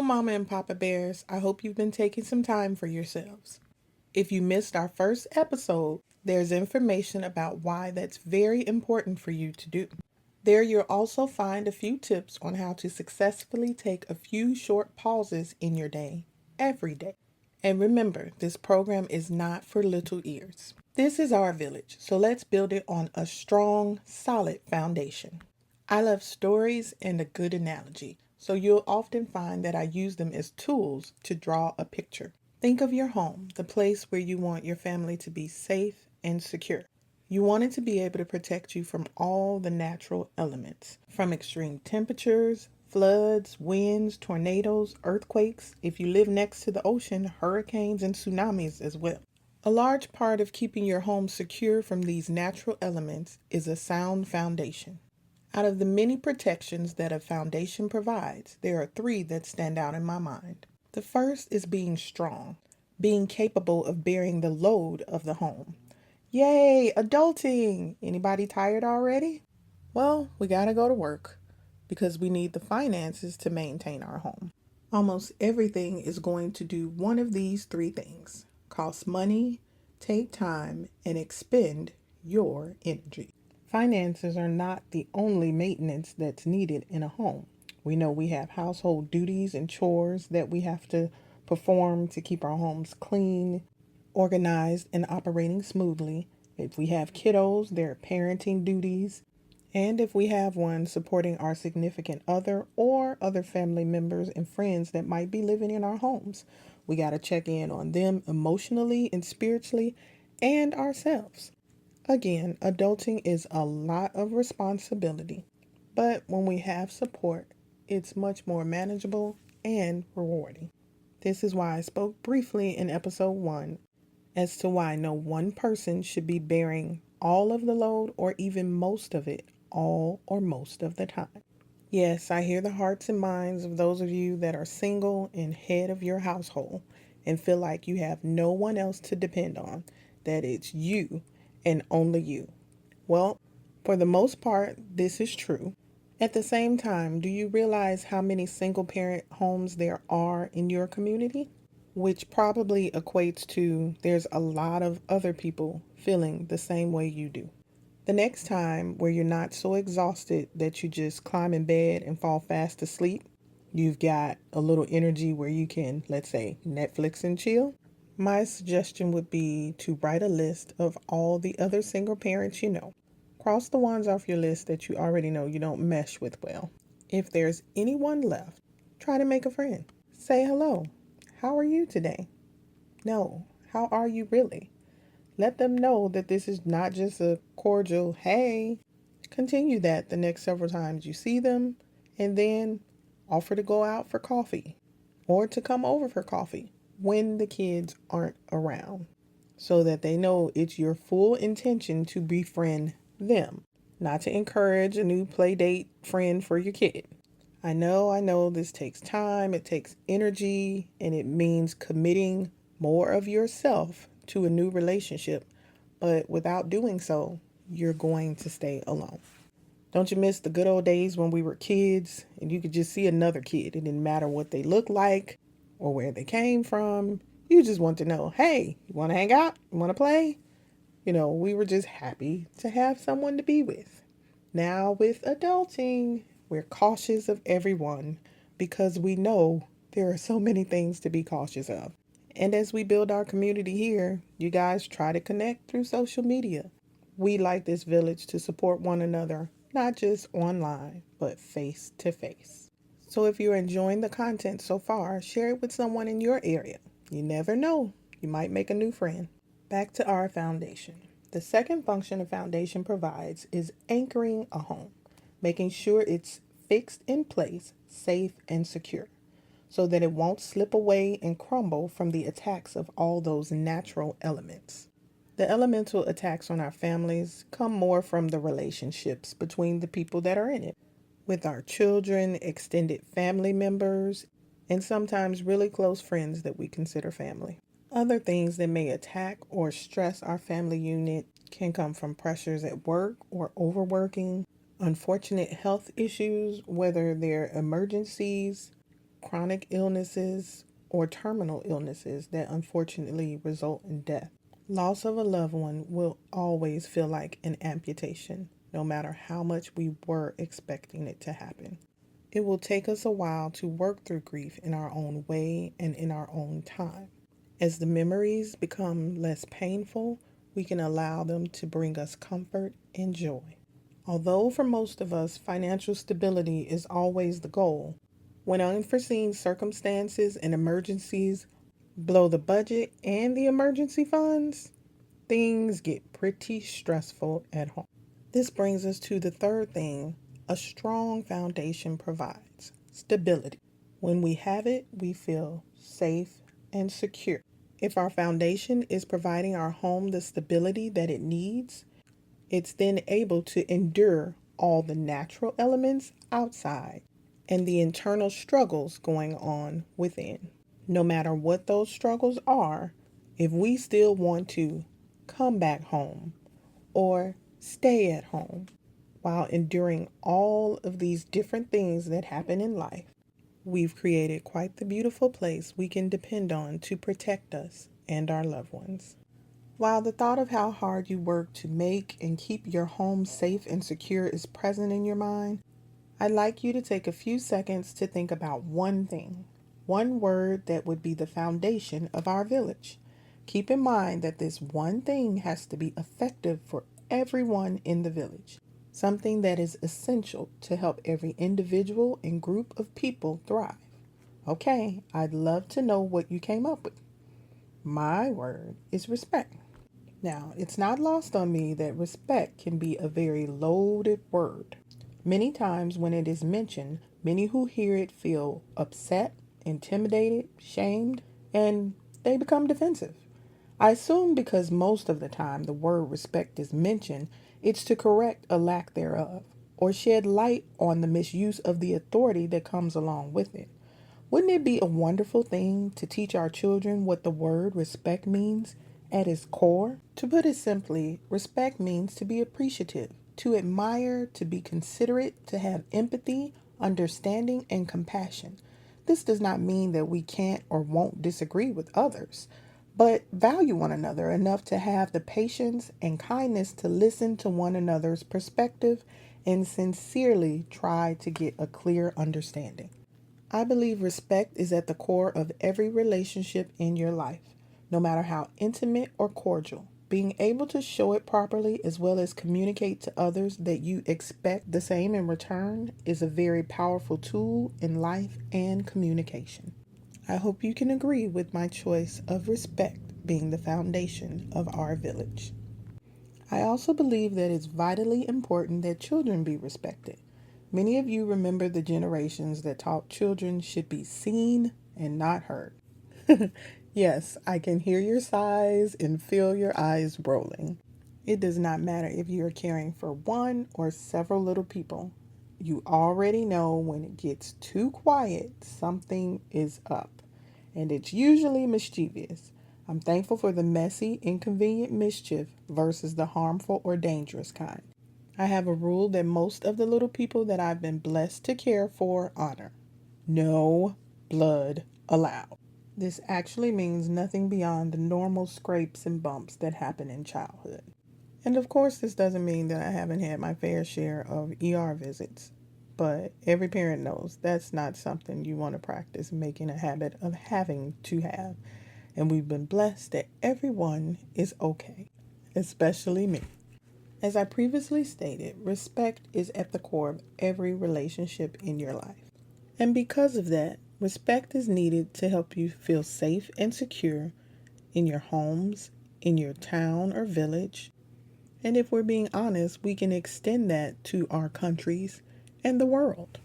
Mama and Papa Bears. I hope you've been taking some time for yourselves. If you missed our first episode, there's information about why that's very important for you to do. There, you'll also find a few tips on how to successfully take a few short pauses in your day, every day. And remember, this program is not for little ears. This is our village, so let's build it on a strong, solid foundation. I love stories and a good analogy, so you'll often find that I use them as tools to draw a picture. Think of your home, the place where you want your family to be safe and secure. You want it to be able to protect you from all the natural elements, from extreme temperatures, floods, winds, tornadoes, earthquakes, if you live next to the ocean, hurricanes and tsunamis as well. A large part of keeping your home secure from these natural elements is a sound foundation. Out of the many protections that a foundation provides, there are three that stand out in my mind. The first is being strong, being capable of bearing the load of the home. Yay, adulting! Anybody tired already? Well, we gotta go to work because we need the finances to maintain our home. Almost everything is going to do one of these three things: cost money, take time, and expend your energy. Finances are not the only maintenance that's needed in a home. We know we have household duties and chores that we have to perform to keep our homes clean, organized, and operating smoothly. If we have kiddos, there are parenting duties. And if we have one, supporting our significant other or other family members and friends that might be living in our homes. We got to check in on them emotionally and spiritually and ourselves. Again, adulting is a lot of responsibility, but when we have support, it's much more manageable and rewarding. This is why I spoke briefly in episode 1 as to why no one person should be bearing all of the load or even most of it all or most of the time. Yes, I hear the hearts and minds of those of you that are single and head of your household and feel like you have no one else to depend on, that it's you and only you. Well, for the most part, this is true. At the same time, do you realize how many single parent homes there are in your community? Which probably equates to there's a lot of other people feeling the same way you do. The next time where you're not so exhausted that you just climb in bed and fall fast asleep, you've got a little energy where you can, let's say, Netflix and chill. My suggestion would be to write a list of all the other single parents you know. Cross the ones off your list that you already know you don't mesh with well. If there's anyone left, try to make a friend. Say hello. How are you today? No, how are you really? Let them know that this is not just a cordial, hey. Continue that the next several times you see them, and then offer to go out for coffee or to come over for coffee when the kids aren't around, so that they know it's your full intention to befriend them, not to encourage a new play date friend for your kid. I know this takes time, it takes energy, and it means committing more of yourself to a new relationship, but without doing so, you're going to stay alone. Don't you miss the good old days when we were kids and you could just see another kid? It didn't matter what they looked like or where they came from. You just want to know, hey, you want to hang out? You want to play? We were just happy to have someone to be with. Now with adulting, we're cautious of everyone because we know there are so many things to be cautious of. And as we build our community here, you guys try to connect through social media. We like this village to support one another, not just online, but face to face. So if you're enjoying the content so far, share it with someone in your area. You never know, you might make a new friend. Back to our foundation. The second function a foundation provides is anchoring a home, making sure it's fixed in place, safe and secure, so that it won't slip away and crumble from the attacks of all those natural elements. The elemental attacks on our families come more from the relationships between the people that are in it, with our children, extended family members, and sometimes really close friends that we consider family. Other things that may attack or stress our family unit can come from pressures at work or overworking, unfortunate health issues, whether they're emergencies, chronic illnesses, or terminal illnesses that unfortunately result in death. Loss of a loved one will always feel like an amputation, no matter how much we were expecting it to happen. It will take us a while to work through grief in our own way and in our own time. As the memories become less painful, we can allow them to bring us comfort and joy. Although for most of us, financial stability is always the goal, when unforeseen circumstances and emergencies blow the budget and the emergency funds, things get pretty stressful at home. This brings us to the third thing a strong foundation provides stability. When we have it, we feel safe and secure. If our foundation is providing our home the stability that it needs, it's then able to endure all the natural elements outside and the internal struggles going on within. No matter what those struggles are, if we still want to come back home or stay at home while enduring all of these different things that happen in life, we've created quite the beautiful place we can depend on to protect us and our loved ones. While the thought of how hard you work to make and keep your home safe and secure is present in your mind, I'd like you to take a few seconds to think about one thing, one word that would be the foundation of our village. Keep in mind that this one thing has to be effective for everyone in the village, something that is essential to help every individual and group of people thrive. Okay, I'd love to know what you came up with. My word is respect. Now, it's not lost on me that respect can be a very loaded word. Many times when it is mentioned, many who hear it feel upset, intimidated, shamed, and they become defensive. I assume because most of the time the word respect is mentioned, it's to correct a lack thereof, or shed light on the misuse of the authority that comes along with it. Wouldn't it be a wonderful thing to teach our children what the word respect means at its core? To put it simply, respect means to be appreciative, to admire, to be considerate, to have empathy, understanding, and compassion. This does not mean that we can't or won't disagree with others, but value one another enough to have the patience and kindness to listen to one another's perspective and sincerely try to get a clear understanding. I believe respect is at the core of every relationship in your life, no matter how intimate or cordial. Being able to show it properly as well as communicate to others that you expect the same in return is a very powerful tool in life and communication. I hope you can agree with my choice of respect being the foundation of our village. I also believe that it's vitally important that children be respected. Many of you remember the generations that taught children should be seen and not heard. Yes, I can hear your sighs and feel your eyes rolling. It does not matter if you are caring for one or several little people. You already know when it gets too quiet, something is up, and it's usually mischievous. I'm thankful for the messy, inconvenient mischief versus the harmful or dangerous kind. I have a rule that most of the little people that I've been blessed to care for honor. No blood allowed. This actually means nothing beyond the normal scrapes and bumps that happen in childhood. And of course, this doesn't mean that I haven't had my fair share of ER visits. But every parent knows that's not something you want to practice making a habit of having to have. And we've been blessed that everyone is okay, especially me. As I previously stated, respect is at the core of every relationship in your life. And because of that, respect is needed to help you feel safe and secure in your homes, in your town or village. And if we're being honest, we can extend that to our countries and the world.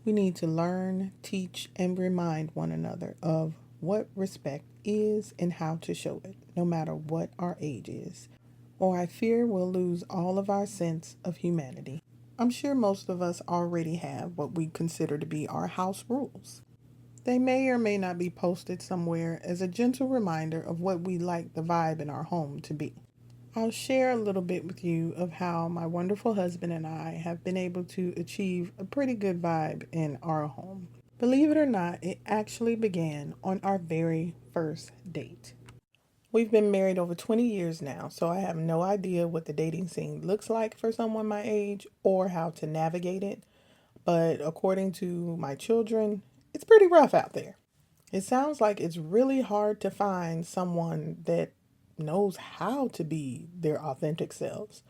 We need to learn, teach, and remind one another of what respect is and how to show it, no matter what our age is. Or I fear we'll lose all of our sense of humanity. I'm sure most of us already have what we consider to be our house rules. They may or may not be posted somewhere as a gentle reminder of what we like the vibe in our home to be. I'll share a little bit with you of how my wonderful husband and I have been able to achieve a pretty good vibe in our home. Believe it or not, it actually began on our very first date. We've been married over 20 years now, so I have no idea what the dating scene looks like for someone my age or how to navigate it. But according to my children, it's pretty rough out there. It sounds like it's really hard to find someone that knows how to be their authentic selves.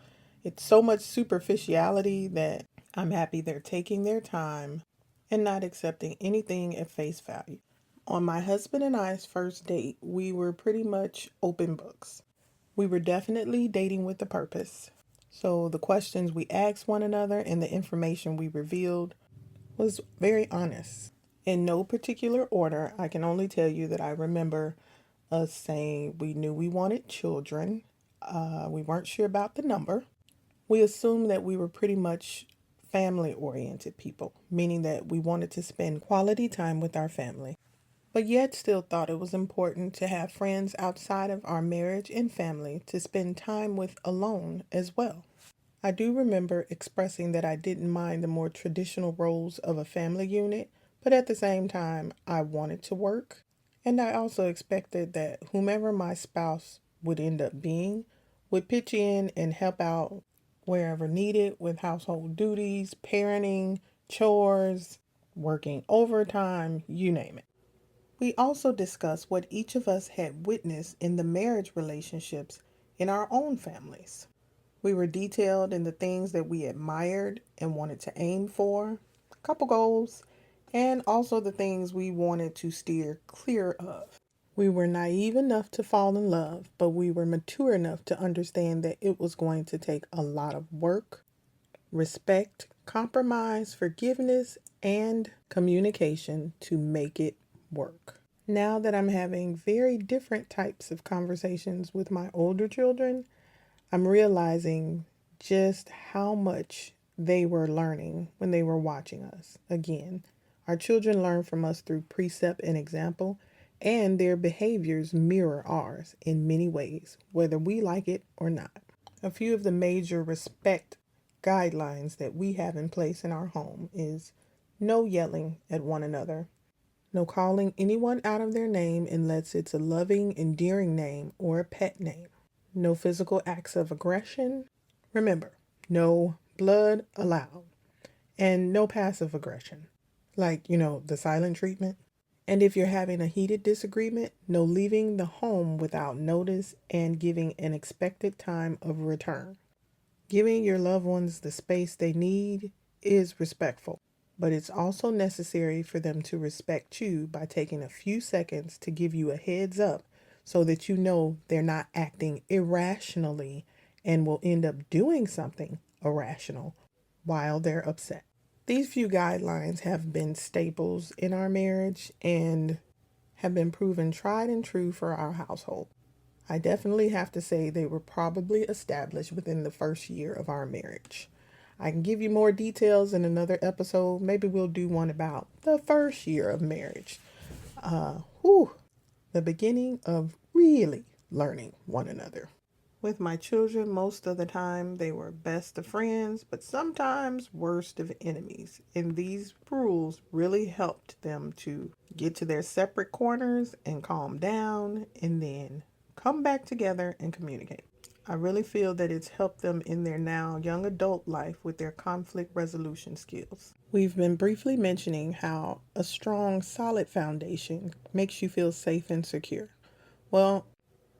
It's so much superficiality that I'm happy they're taking their time and not accepting anything at face value. On my husband and I's first date, we were pretty much open books. We were definitely dating with a purpose. So the questions we asked one another and the information we revealed was very honest. In no particular order, I can only tell you that I remember us saying we knew we wanted children. We weren't sure about the number. We assumed that we were pretty much family-oriented people, meaning that we wanted to spend quality time with our family, but yet still thought it was important to have friends outside of our marriage and family to spend time with alone as well. I do remember expressing that I didn't mind the more traditional roles of a family unit, but at the same time, I wanted to work. And I also expected that whomever my spouse would end up being would pitch in and help out wherever needed with household duties, parenting, chores, working overtime, you name it. We also discussed what each of us had witnessed in the marriage relationships in our own families. We were detailed in the things that we admired and wanted to aim for, a couple goals, and also the things we wanted to steer clear of. We were naive enough to fall in love, but we were mature enough to understand that it was going to take a lot of work, respect, compromise, forgiveness, and communication to make it work. Now that I'm having very different types of conversations with my older children, I'm realizing just how much they were learning when they were watching us. Again, our children learn from us through precept and example, and their behaviors mirror ours in many ways, whether we like it or not. A few of the major respect guidelines that we have in place in our home is no yelling at one another, no calling anyone out of their name unless it's a loving, endearing name or a pet name. No physical acts of aggression. Remember, no blood allowed. And no passive aggression, like, the silent treatment. And if you're having a heated disagreement, no leaving the home without notice and giving an expected time of return. Giving your loved ones the space they need is respectful, but it's also necessary for them to respect you by taking a few seconds to give you a heads up so that you know they're not acting irrationally and will end up doing something irrational while they're upset. These few guidelines have been staples in our marriage and have been proven tried and true for our household. I definitely have to say they were probably established within the first year of our marriage. I can give you more details in another episode. Maybe we'll do one about the first year of marriage. The beginning of really learning one another. With my children, most of the time they were best of friends, but sometimes worst of enemies. And these rules really helped them to get to their separate corners and calm down and then come back together and communicate. I really feel that it's helped them in their now young adult life with their conflict resolution skills. We've been briefly mentioning how a strong, solid foundation makes you feel safe and secure. Well,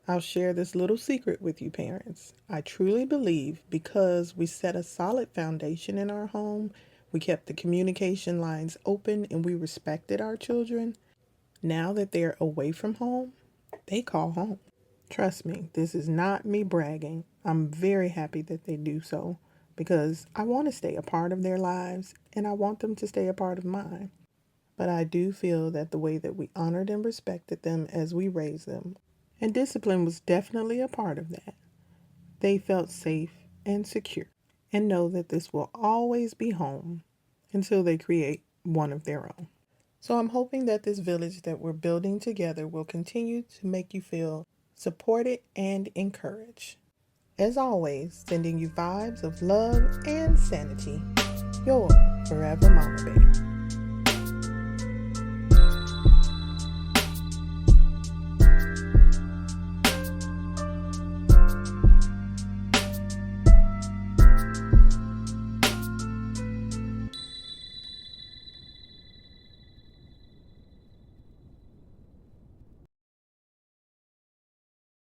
I'll share this little secret with you parents. I truly believe because we set a solid foundation in our home, we kept the communication lines open, and we respected our children, now that they're away from home, they call home. Trust me, this is not me bragging. I'm very happy that they do so because I want to stay a part of their lives and I want them to stay a part of mine. But I do feel that the way that we honored and respected them as we raised them, and discipline was definitely a part of that, they felt safe and secure and know that this will always be home until they create one of their own. So I'm hoping that this village that we're building together will continue to make you feel supported and encouraged. As always, sending you vibes of love and sanity. Your Forever Mama Bear.